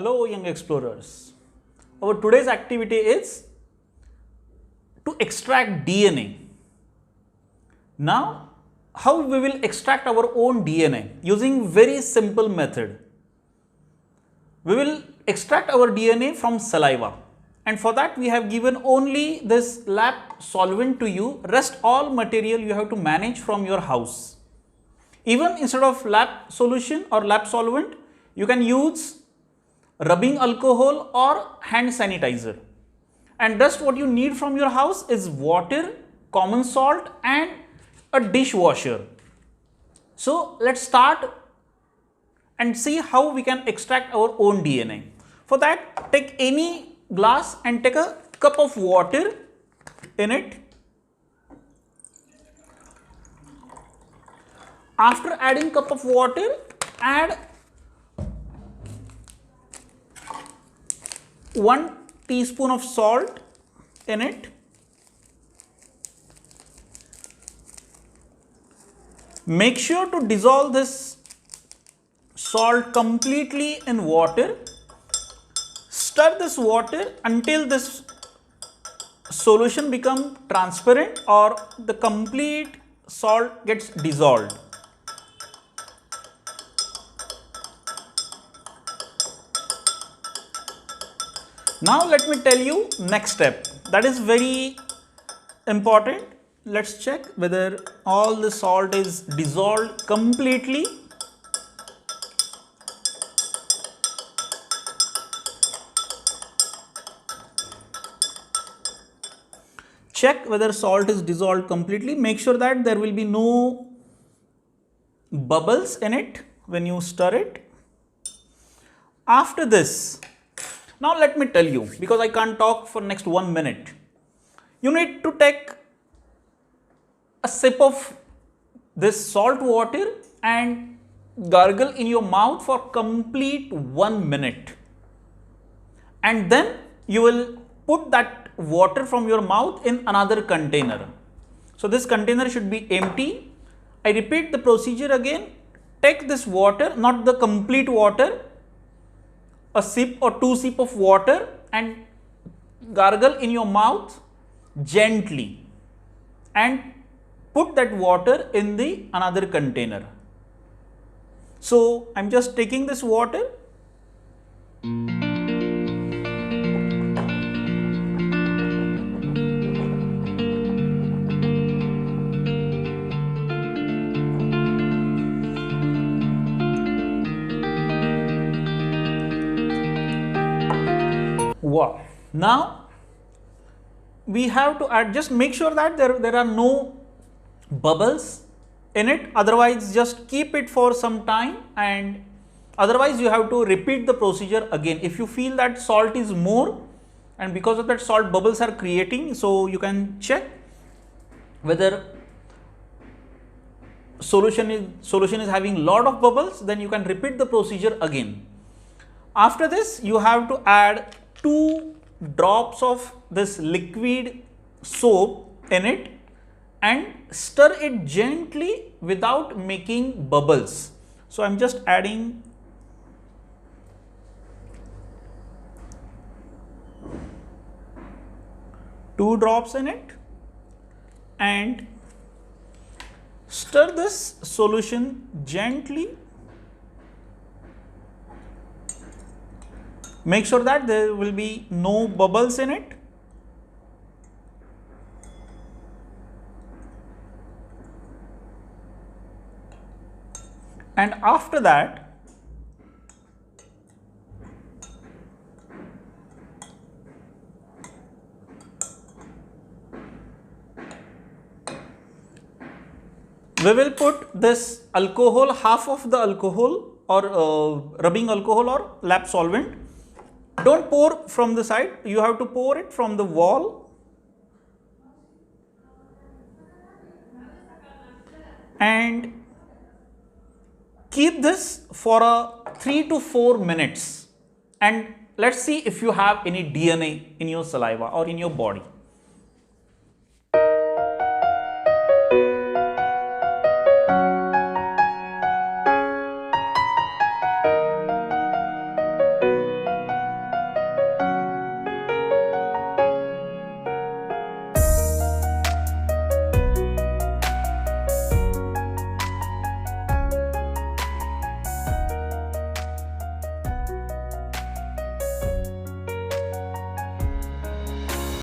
Hello young explorers. Our today's activity is to extract DNA. Now, how we will extract our own DNA using very simple method. We will extract our DNA from saliva, and for that we have given only this lab solvent to you. Rest all material you have to manage from your house. Even instead of lab solution or lab solvent, you can use rubbing alcohol or hand sanitizer. And just what you need from your house is water, common salt and a dishwasher. So let's start and see how we can extract our own DNA. For that, take any glass and take a cup of water in it. After adding cup of water, add 1 teaspoon of salt in it. Make sure to dissolve this salt completely in water. Stir this water until this solution becomes transparent or the complete salt gets dissolved. Now let me tell you next step, that is very important. Let's check whether all the salt is dissolved completely. Check whether salt is dissolved completely. Make sure that there will be no bubbles in it when you stir it. After this, now let me tell you, because I can't talk for next 1 minute. You need to take a sip of this salt water and gargle in your mouth for complete 1 minute. And then you will put that water from your mouth in another container. So this container should be empty. I repeat the procedure again. Take this water, not the complete water, a sip or 2 sips of water and gargle in your mouth gently and put that water in the another container. So I'm just taking this water. Wow. Now we have to add, just make sure that there are no bubbles in it, otherwise just keep it for some time, and otherwise you have to repeat the procedure again. If you feel that salt is more and because of that salt bubbles are creating, so you can check whether solution is having lot of bubbles, then you can repeat the procedure again. After this, you have to add 2 drops of this liquid soap in it and stir it gently without making bubbles. So I'm just adding two drops in it and stir this solution gently. Make sure that there will be no bubbles in it. And after that, we will put this alcohol, half of the alcohol or rubbing alcohol or lab solvent. Don't pour from the side, you have to pour it from the wall. And keep this for 3 to 4 minutes and let's see if you have any DNA in your saliva or in your body.